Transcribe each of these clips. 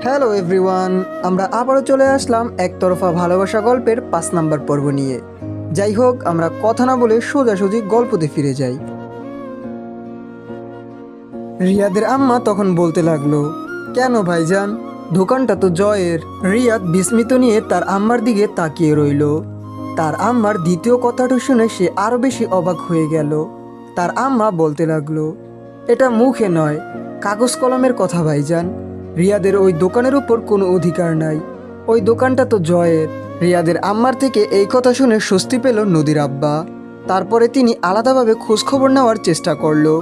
Hello everyone, আমরা আবারও চলে আসলাম একতরফা ভালোবাসা গল্পের 5 নম্বর পর্ব নিয়ে। যাই হোক, আমরা কথা না বলে সোজাসুজি গল্পতে ফিরে যাই। রিয়াদের আম্মা তখন বলতে লাগলো, কেন ভাইজান, দোকানটা তো জয়ের। রিয়াদ বিস্মিত নিয়ে তার আম্মার দিকে তাকিয়ে রইল। তার আম্মার দ্বিতীয় কথাটা শুনে সে আরো বেশি অবাক হয়ে গেল। তার আম্মা বলতে লাগলো, এটা মুখে নয়, কাগজ কলমের কথা ভাইজান। রিয়াদের ওই দোকানের উপর কোনো অধিকার নাই, ওই দোকানটা তো জয়ের। রিয়াদের আম্মার থেকে এই কথা শুনে স্বস্তি পেল নদীর আব্বা। তারপরে তিনি আলাদাভাবে খোঁজখবর নেওয়ার চেষ্টা করলো।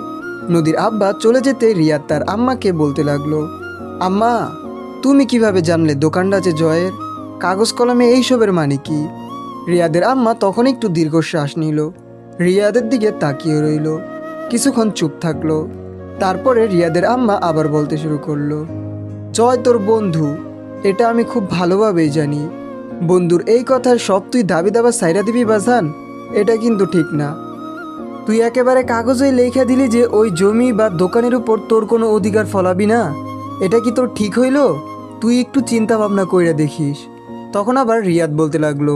নদীর আব্বা চলে যেতে রিয়াদ তার আম্মাকে বলতে লাগলো, আম্মা, তুমি কিভাবে জানলে দোকানটা যে জয়ের? কাগজ কলমে এইসবের মানে কি? রিয়াদের আম্মা তখন একটু দীর্ঘশ্বাস নিল, রিয়াদের দিকে তাকিয়ে রইল, কিছুক্ষণ চুপ থাকলো। তারপরে রিয়াদের আম্মা আবার বলতে শুরু করলো, জয় তোর বন্ধু, এটা আমি খুব ভালোভাবেই জানি। বন্ধুর এই কথার সব তুই দাবি দাবা সাইরা দিবি বাজান, এটা কিন্তু ঠিক না। তুই একেবারে কাগজে লেখা দিলি যে ওই জমি বা দোকানের উপর তোর কোনো অধিকার ফলাবি না। এটা কি তোর ঠিক হইল? তুই একটু চিন্তা ভাবনা কইরা দেখিস। তখন আবার রিয়াদ বলতে লাগলো,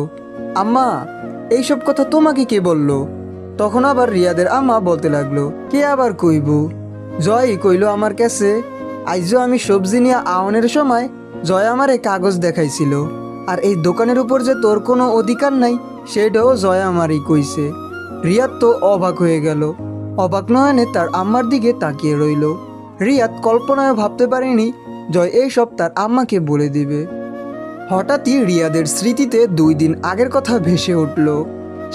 আম্মা, এইসব কথা তোমাকে কে বললো? তখন আবার রিয়াদের আম্মা বলতে লাগলো, কে আবার কইব? জয়ই কইল আমার কাছে। আইজও আমি সবজি নিয়ে আওনের সময় জয় আমারে কাগজ দেখাইছিল। আর এই দোকানের উপর যে তোর কোনো অধিকার নাই, সেটাও জয় আমারই কইছে। রিয়াদ তো অবাক হয়ে গেল। অবাক নয়নে তার আম্মার দিকে তাকিয়ে রইল। রিয়াদ কল্পনায় ভাবতে পারেনি জয় এইসব তার আম্মাকে বলে দিবে। হঠাৎই রিয়াদের স্মৃতিতে 2 দিন আগের কথা ভেসে উঠল।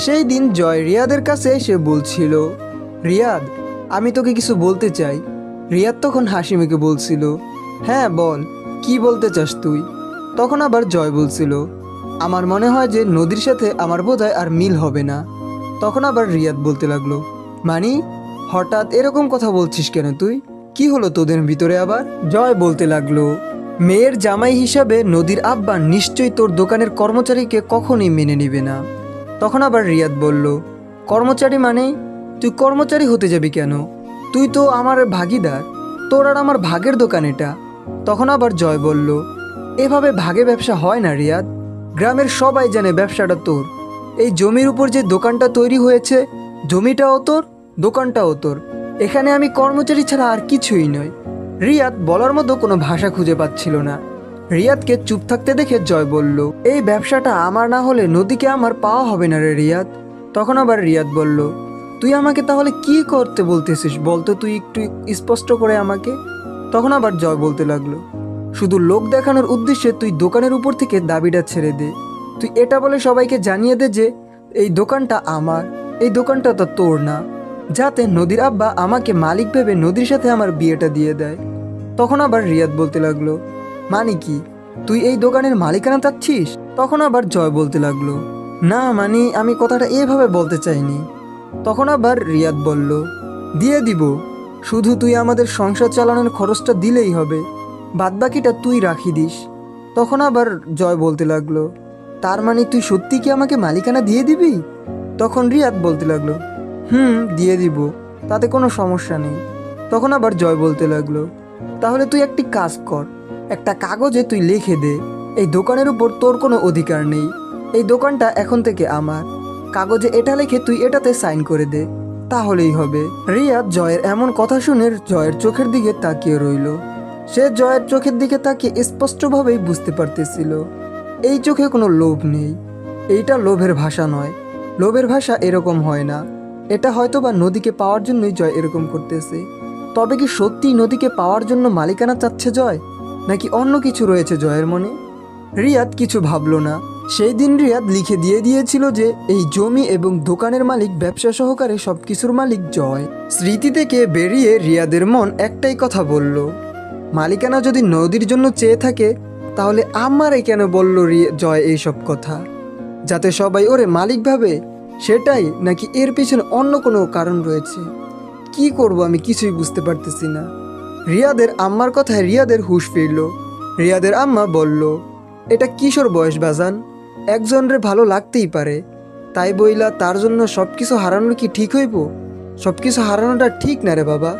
সেই দিন জয় রিয়াদের কাছে এসে বলছিল, রিয়াদ, আমি তোকে কিছু বলতে চাই। রিয়াদ তখন হাসি মুখে বলছিল, হ্যাঁ বল, কি বলতে চাস তুই? তখন আবার জয় বলছিল, আমার মনে হয় যে নদীর সাথে আমার বোধহয় আর মিল হবে না। তখন আবার রিয়াদ বলতে লাগলো, মানি, হঠাৎ এরকম কথা বলছিস কেন তুই? কি হলো তোদের ভিতরে আবার? জয় বলতে লাগলো, মেয়ের জামাই হিসাবে নদীর আব্বা নিশ্চয়ই তোর দোকানের কর্মচারীকে কখনোই মেনে নিবে না। তখন আবার রিয়াদ বলল, কর্মচারী মানে? তুই কর্মচারী হতে যাবি কেন? তুই তো আমার ভাগিদার, তোর আর আমার ভাগের দোকান এটা। তখন আবার জয় বলল, এভাবে ভাগে ব্যবসা হয় না রিয়াদ। গ্রামের সবাই জানে ব্যবসাটা তোর। এই জমির উপর যে দোকানটা তৈরি হয়েছে, জমিটাও তোর, দোকানটাও তোর। এখানে আমি কর্মচারী ছাড়া আর কিছুই নয়। রিয়াদ বলার মতো কোনো ভাষা খুঁজে পাচ্ছিল না। রিয়াদকে চুপ থাকতে দেখে জয় বলল, এই ব্যবসাটা আমার না হলে নদীকে আমার পাওয়া হবে না রে রিয়াদ। তখন আবার রিয়াদ বলল, তুই আমাকে তাহলে কি করতে বলতেছিস বলতো, তুই একটু স্পষ্ট করে আমাকে। তখন আবার জয় বলতে লাগলো, শুধু লোক দেখানোর উদ্দেশ্যে তুই দোকানের উপর থেকে দাবিটা ছেড়ে দে। তুই এটা বলে সবাইকে জানিয়ে দে যে এই দোকানটা আমার, এই দোকানটা তো তোর না, যাতে নদীর আব্বা আমাকে মালিক ভেবে নদীর সাথে আমার বিয়েটা দিয়ে দেয়। তখন আবার রিয়াদ বলতে লাগলো, মানে কি, তুই এই দোকানের মালিকানা চাচ্ছিস? তখন আবার জয় বলতে লাগলো, না মানে আমি কথাটা এভাবে বলতে চাইনি। তখন আবার রিয়াদ বলল, দিয়ে দিব, শুধু তুই আমাদের সংসার চালানোর খরচটা দিলেই হবে, বাদবাকিটা তুই রাখি দিস। তখন আবার জয় বলতে লাগলো, তার মানে তুই সত্যি কি আমাকে মালিকানা দিয়ে দিবি? তখন রিয়াদ বলতে লাগলো, দিয়ে দিব, তাতে কোনো সমস্যা নেই। তখন আবার জয় বলতে লাগলো, তাহলে তুই একটি কাজ কর, একটা কাগজে তুই লিখে দে এই দোকানের উপর তোর কোনো অধিকার নেই, এই দোকানটা এখন থেকে আমার। কাগজে এটা লিখে তুই এটাতে সাইন করে দে, তাহলেই হবে। রিয়াদ জয়ের এমন কথা শুনে জয়ের চোখের দিকে তাকিয়ে রইল। সে জয়ের চোখের দিকে তাকিয়ে স্পষ্টভাবেই বুঝতে পারতেছিল এই চোখে কোনো লোভ নেই। এইটা লোভের ভাষা নয়, লোভের ভাষা এরকম হয় না। এটা হয়তো বা নদীকে পাওয়ার জন্যই জয় এরকম করতেছে। তবে কি সত্যিই নদীকে পাওয়ার জন্য মালিকানা চাচ্ছে জয়, নাকি অন্য কিছু রয়েছে জয়ের মনে? রিয়াদ কিছু ভাবলো না। সেই দিন রিয়াদ লিখে দিয়ে দিয়েছিল যে এই জমি এবং দোকানের মালিক, ব্যবসা সহকারে সবকিছুর মালিক জয়। স্মৃতি থেকে বেরিয়ে রিয়াদের মন একটাই কথা বলল, মালিকানা যদি নদীর জন্য চেয়ে থাকে, তাহলে আমারে কেন বলল জয় এইসব কথা? যাতে সবাই ওরে মালিক ভাবে, সেটাই, নাকি এর পিছনে অন্য কোনো কারণ রয়েছে? কি করব আমি কিছুই বুঝতে পারতেছি না। রিয়াদের আম্মার কথায় রিয়াদের হুঁশ ফিরল। রিয়াদের আম্মা বলল, এটা কিশোর বয়স বাজান, একজনরে ভালো লাগতেই পারে, তাই বইলা তার জন্য সব কিছু হারানো কি ঠিক হইব? সব কিছু হারানোটা ঠিক না রে বাবা।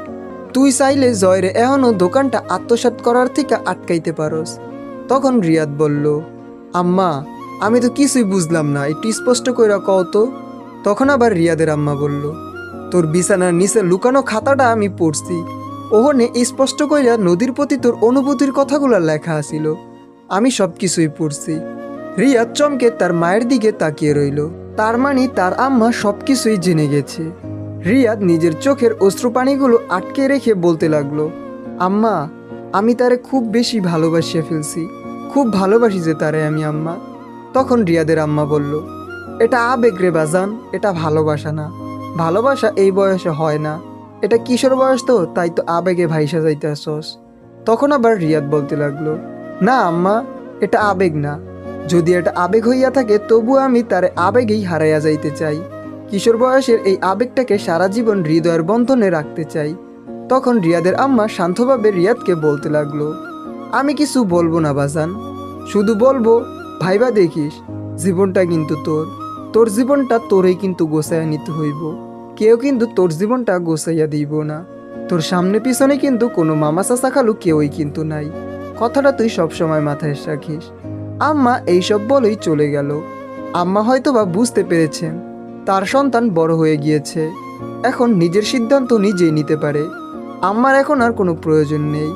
তুই চাইলে জয়ের এখনও দোকানটা আত্মসাৎ করার থেকে আটকাইতে পারস। তখন রিয়াদ বলল, আম্মা আমি তো কিছুই বুঝলাম না, একটু স্পষ্ট কইরা কও তো। তখন আবার রিয়াদের আম্মা বলল, তোর বিছানার নিচে লুকানো খাতাটা আমি পড়ছি, ওখানে স্পষ্ট কইরা নদীর প্রতি তোর অনুভূতির কথাগুলো লেখা আছিল, আমি সব কিছুই পড়ছি। রিয়াদ চমকে তার মায়ের দিকে তাকিয়ে রইল, তার মানে তার আম্মা সব কিছুই জেনে গেছে। রিয়াদ নিজের চোখের অশ্রুপানিগুলো আটকে রেখে বলতে লাগলো, আম্মা আমি তারে খুব বেশি ভালোবাসিয়ে ফেলছি, খুব ভালোবাসি যে তারে আমি আম্মা। তখন রিয়াদের আম্মা বলল, এটা আবেগ রে বাজান, এটা ভালোবাসা না, ভালোবাসা এই বয়সে হয় না, এটা কিশোর বয়স তো, তাই তো আবেগে ভাইসা যাইতে আসস। তখন আবার রিয়াদ বলতে লাগলো, না আম্মা এটা আবেগ না, যদি এটা আবেগ হইয়া থাকে তবু আমি তারে আবেগেই হারাইয়া যাইতে চাই, কিশোর বয়সের এই আবেগটাকে সারা জীবন হৃদয়ের বন্ধনে রাখতে চাই। তখন রিয়াদের আম্মা শান্তভাবে রিয়াদকে বলতে লাগলো, আমি কিছু বলবো না বাজান, শুধু বলবো ভাইবা দেখিস, জীবনটা কিন্তু তোর, তোর জীবনটা তোরই কিন্তু গোছাইয়া নিতে হইব, কেউ কিন্তু তোর জীবনটা গোছাইয়া দিব না, তোর সামনে পিছনে কিন্তু কোনো মামা চাচা খালু কেউই কিন্তু নাই, কথাটা তুই সবসময় মাথায় রাখিস। আম্মা এইসব বলেই চলে গেল। আম্মা হয়তোবা বুঝতে পেরেছেন তার সন্তান বড় হয়ে গিয়েছে, এখন নিজের সিদ্ধান্ত নিজেই নিতে পারে, আম্মার এখন আর কোনো প্রয়োজন নেই,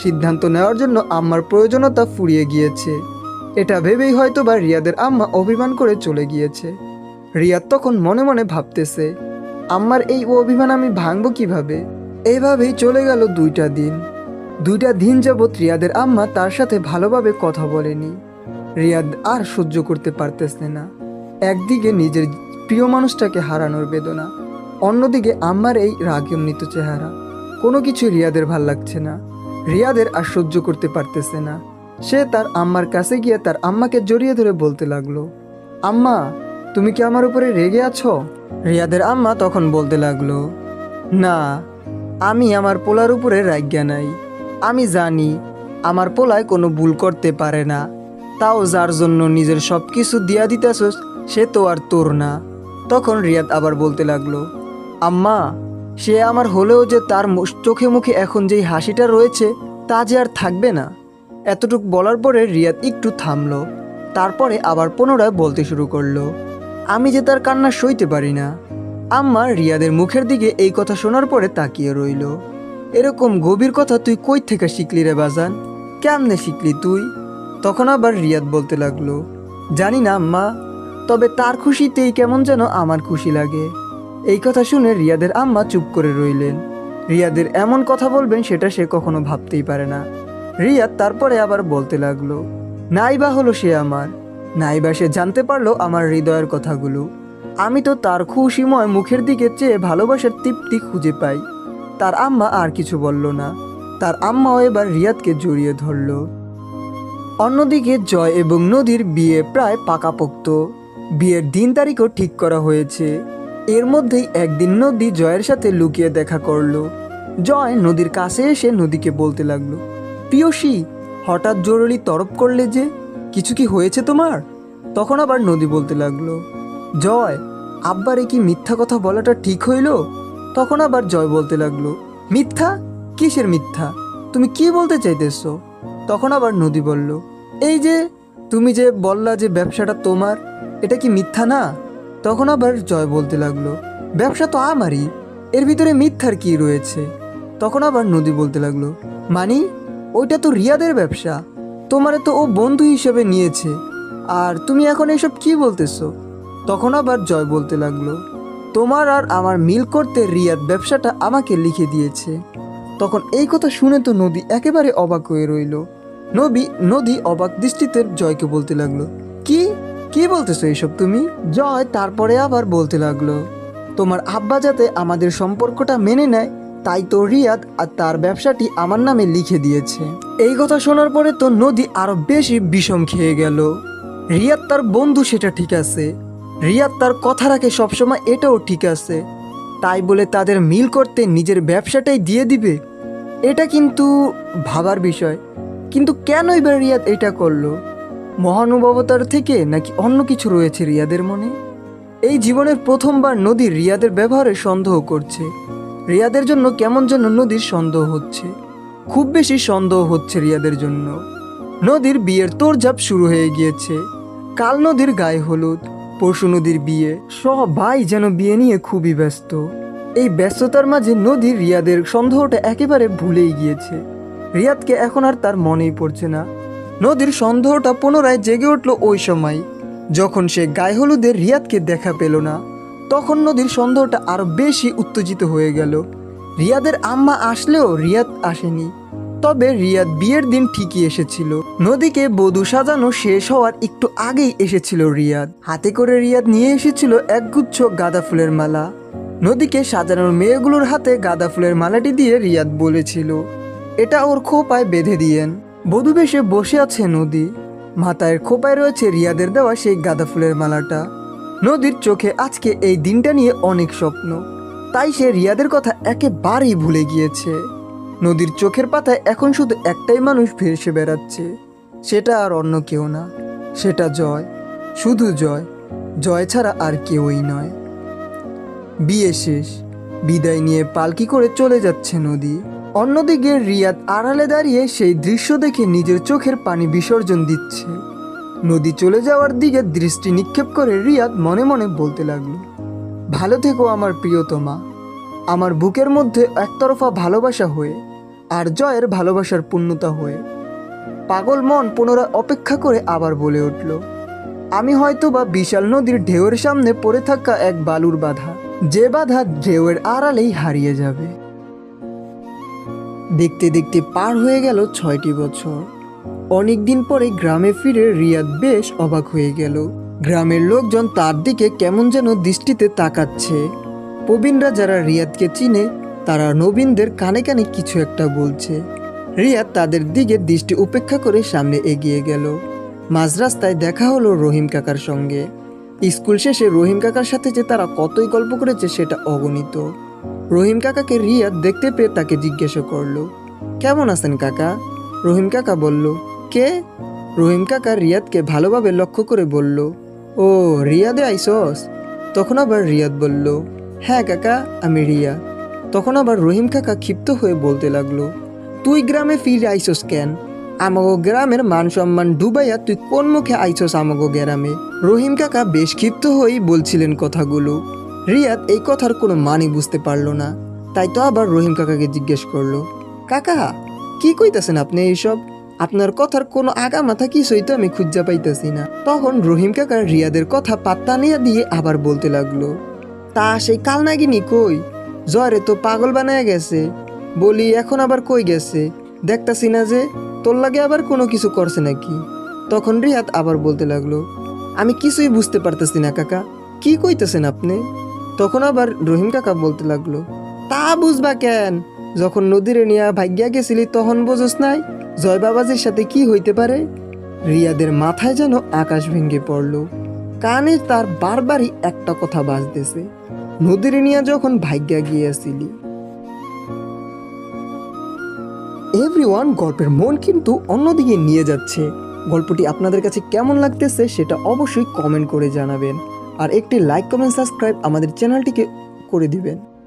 সিদ্ধান্ত নেওয়ার জন্য আম্মার প্রয়োজনীয়তা ফুরিয়ে গিয়েছে। এটা ভেবেই হয়তোবা রিয়াদের আম্মা অভিমান করে চলে গিয়েছে। রিয়াদ তখন মনে মনে ভাবতেছে, আম্মার এই অভিমান আমি ভাঙবো কিভাবে। এইভাবেই চলে গেল 2টা দিন। 2টা দিন যাবৎ রিয়াদের আম্মা তার সাথে ভালোভাবে কথা বলেনি। রিয়াদ আর সহ্য করতে পারতেছে না, একদিকে নিজের প্রিয় মানুষটাকে হারানোর বেদনা, অন্যদিকে আম্মার এই রাগান্বিত চেহারা, কোনো কিছু রিয়াদের ভাল লাগছে না। রিয়াদের আর সহ্য করতে পারতেছে না, সে তার আম্মার কাছে গিয়ে তার আম্মাকে জড়িয়ে ধরে বলতে লাগলো, আম্মা তুমি কি আমার উপরে রেগে আছো? রিয়াদের আম্মা তখন বলতে লাগলো, না আমি আমার পোলার উপরে রাগা নাই, আমি জানি আমার পোলায় কোনো ভুল করতে পারে না, তাও যার জন্য নিজের সব কিছু দিয়া দিতেছস সে তো আর তোর না। তখন রিয়াদ আবার বলতে লাগলো, আম্মা সে আমার হলেও যে তার চোখে মুখে এখন যেই হাসিটা রয়েছে তা যে আর থাকবে না। এতটুক বলার পরে রিয়াদ একটু থামলো, তারপরে আবার পুনরায় বলতে শুরু করলো, আমি যে তার কান্না সইতে পারি না। আম্মা রিয়াদের মুখের দিকে এই কথা শোনার পরে তাকিয়ে রইল। এরকম গভীর কথা তুই কই থেকে শিখলি রে বাজান, কেমনে শিখলি তুই? তখন আবার রিয়াদ বলতে লাগলো, জানি না আম্মা, তবে তার খুশিতেই কেমন যেন আমার খুশি লাগে। এই কথা শুনে রিয়াদের আম্মা চুপ করে রইলেন। রিয়াদের এমন কথা বলবেন সেটা সে কখনো ভাবতেই পারে না। রিয়াদ তারপরে আবার বলতে লাগলো, নাইবা হলো সে আমার, নাইবা সে জানতে পারলো আমার হৃদয়ের কথাগুলো, আমি তো তার খুশিময় মুখের দিকে চেয়ে ভালোবাসার তৃপ্তি খুঁজে পাই। তার আম্মা আর কিছু বলল না, তার আম্মাও এবার রিয়াদকে জড়িয়ে ধরল। অন্যদিকে জয় এবং নদীর বিয়ে প্রায় পাকাপোক্ত, বিয়ের দিন তারিখও ঠিক করা হয়েছে। এর মধ্যেই একদিন নদী জয়ের সাথে লুকিয়ে দেখা করলো। জয় নদীর কাছে এসে নদীকে বলতে লাগলো, প্রিয়সী হঠাৎ জরুরি তরফ করলে যে, কিছু কি হয়েছে তোমার? তখন আবার নদী বলতে লাগলো, জয় আব্বারে কি মিথ্যা কথা বলাটা ঠিক হইল? তখন আবার জয় বলতে লাগলো, মিথ্যা? কিসের মিথ্যা? তুমি কি বলতে চাইতেছ? তখন আবার নদী বলল, এই যে তুমি যে বললা যে ব্যবসাটা তোমার, এটা কি মিথ্যা না? তখন আবার জয় বলতে লাগলো, ব্যবসা তো আমারই, এর ভিতরে মিথ্যার কি রয়েছে? তখন আবার নদী বলতে লাগলো, মানি ওইটা তো রিয়াদের ব্যবসা, তোমারে তো ও বন্ধু হিসেবে নিয়েছে, আর তুমি এখন এসব কি বলতেছো? তখন আবার জয় বলতে লাগলো, তোমার আর আমার মিল করতে রিয়াদ ব্যবসাটা আমাকে লিখে দিয়েছে। তখন এই কথা শুনে তো নদী একেবারে অবাক হয়ে রইল। নদী অবাক দৃষ্টিতে জয়কে বলতে লাগলো, কি কি বলতেছো এইসব তুমি? জয় তারপরে আবার বলতে লাগলো, তোমার আব্বা যাতে আমাদের সম্পর্কটা মেনে নেয় তাই তো রিয়াদ আর তার ব্যবসাটি আমার নামে লিখে দিয়েছে। এই কথা শোনার পরে তো নদী আরো বেশি বিষম খেয়ে গেল। রিয়াদ তার বন্ধু সেটা ঠিক আছে, রিয়াদ তার কথা রাখে সবসময় এটাও ঠিক আছে, তাই বলে তাদের মিল করতে নিজের ব্যবসাটাই দিয়ে দিবে, এটা কিন্তু ভাবার বিষয়। কিন্তু কেন এবার রিয়াদ এটা করলো? মহানুভবতার থেকে নাকি অন্য কিছু রয়েছে রিয়াদের মনে? এই জীবনের প্রথমবার নদী রিয়াদের ব্যবহারে সন্দেহ করছে। রিয়াদের জন্য কেমন যেন নদীর সন্দেহ হচ্ছে, খুব বেশি সন্দেহ হচ্ছে রিয়াদের জন্য। নদীর বিয়ের তোড়জোড় শুরু হয়ে গিয়েছে। কাল নদীর গায়ে হলুদ, পরশু নদীর বিয়ে, সবাই যেন বিয়ে নিয়ে খুবই ব্যস্ত। এই ব্যস্ততার মাঝে নদী রিয়াদের সন্দেহটা একেবারে ভুলেই গিয়েছে। রিয়াদকে এখন আর তার মনেই পড়ছে না। নদীর সন্দেহটা পুনরায় জেগে উঠল ওই সময় যখন সে গায়ে হলুদের রিয়াদকে দেখা পেল না। তখন নদীর সন্দেহটা আরো বেশি উত্তেজিত হয়ে গেল। রিয়াদের আম্মা আসলেও রিয়াদ আসেনি, তবে রিয়াদ বিয়ের দিন ঠিকই এসেছিল। নদীকে বধূ সাজানো শেষ হওয়ার একটু আগেই এসেছিল রিয়াদ। হাতে করে রিয়াদ নিয়ে এসেছিল একগুচ্ছ গাঁদা ফুলের মালা। নদীকে সাজানোর মেয়েগুলোর হাতে গাঁদা ফুলের মালাটি দিয়ে রিয়াদ বলেছিল, এটা ওর খোপায় বেঁধে দিয়েন। বধূ বেশে বসে আছে নদী, মাথায় খোপায় রয়েছে রিয়াদের দেওয়া সেই গাঁদা ফুলের মালাটা। নদীর চোখে আজকে এই দিনটা নিয়ে অনেক স্বপ্ন, তাই সে রিয়াদের কথা একেবারেই ভুলে গিয়েছে। নদীর চোখের পাতায় এখন শুধু একটাই মানুষ ভেসে বেড়াচ্ছে, সেটা আর অন্য কেউ না, সেটা জয়, শুধু জয়। জয় ছাড়া আর কেউই নয়। বিয়ে শেষ, বিদায় নিয়ে পালকি করে চলে যাচ্ছে নদী। অন্যদিকে রিয়াদ আড়ালে দাঁড়িয়ে সেই দৃশ্য দেখে নিজের চোখের পানি বিসর্জন দিচ্ছে। নদী চলে যাওয়ার দিকে দৃষ্টি নিক্ষেপ করে রিয়াদ মনে মনে বলতে লাগলো, ভালো থেকো আমার প্রিয়তমা, আমার বুকের মধ্যে একতরফা ভালোবাসা হয়ে আর জয়ের ভালোবাসার পূর্ণতা হয়ে। পাগল মন পুনরায় অপেক্ষা করে আবার বলে উঠল, আমি হয়তো বা বিশাল নদীর ঢেউয়ের সামনে পড়ে থাকা এক বালুর বাধা, যে বাধা ঢেউয়ের আড়ালেই হারিয়ে যাবে। দেখতে দেখতে পার হয়ে গেল 6টি বছর। অনেকদিন পরে গ্রামে ফিরে রিয়াদ বেশ অবাক হয়ে গেল। গ্রামের লোকজন তার দিকে কেমন যেন দৃষ্টিতে তাকাচ্ছে। প্রবীণরা যারা রিয়াদকে চিনে তারা নবীনদের কানে কানে কিছু একটা বলছে। রিয়াদ তাদের দিকে দৃষ্টি উপেক্ষা করে সামনে এগিয়ে গেল। মাঝ রাস্তায় দেখা হলো রহিম কাকার সঙ্গে। স্কুল শেষে রহিম কাকার সাথে যে তারা কতই গল্প করেছে সেটা অগণিত। রহিম কাকাকে রিয়াদ দেখতে পেয়ে তাকে জিজ্ঞাসা করলো, কেমন আছেন কাকা? রহিম কাকা বলল, কে? রহিম কাকা রিয়াদকে ভালোভাবে লক্ষ্য করে বলল, ও রিয়াদে আইসস? তখন আবার রিয়াদ বলল, হ্যাঁ কাকা, আমি রিয়াদ। তখন আবার রহিম কাকা ক্ষিপ্ত হয়ে বলতে লাগলো, তুই গ্রামে ফিরে আইসস কেন? আমাগো গ্রামের মান সম্মান ডুবাইয়া তুই কোন মুখে আইসস আমাগো গ্রামে? রহিম কাকা বেশ ক্ষিপ্ত হয়েই বলছিলেন কথাগুলো। রিয়াদ এই কথার কোনো মানে বুঝতে পারলো না, তাই তো আবার রহিম কাকাকে জিজ্ঞেস করলো, কাকা কি কইতাছেন আপনি এইসব? আপনার কথার কোনো আগা মাথা কিছুই তো আমি খুঁজা পাইতেছি না। তখন রহিম কাকা রিয়াদের কথা পাত্তা নিয়ে দিয়ে আবার বলতে লাগলো, তা সেই কাল নাগিনি কই? জ্বরে তো পাগল বানায় গেছে। বলি এখন আবার কই গেছে? দেখতাছি না যে, তোর লাগে আবার কোনো কিছু করছে নাকি? তখন রিয়াদ আবার বলতে লাগলো, আমি কিছুই বুঝতে পারতেছি না কাকা, কি কইতেছেন আপনি? তখন আবার রহিম কাকা বলতে লাগলো, তা বুঝবা কেন? যখন নদীরে নিয়ে ভাগ্যা গেছিলি তখন বোঝস নাই জয় বাবাজির সাথে কি হইতে পারে? রিয়াদের মাথায় যেন আকাশ ভেঙে পড়ল। কানে তার বারবারই একটা কথা বাজতেছে, নদীরে নিয়ে যখন ভাগ্যা গিয়েছিলি। এভরিওয়ান, গল্পের মন কিন্তু অন্যদিকে নিয়ে যাচ্ছে। গল্পটি আপনাদের কাছে কেমন লাগতেছে সেটা অবশ্যই কমেন্ট করে জানাবেন, আর একটি লাইক কমেন্ট সাবস্ক্রাইব আমাদের চ্যানেলটিকে করে দিবেন।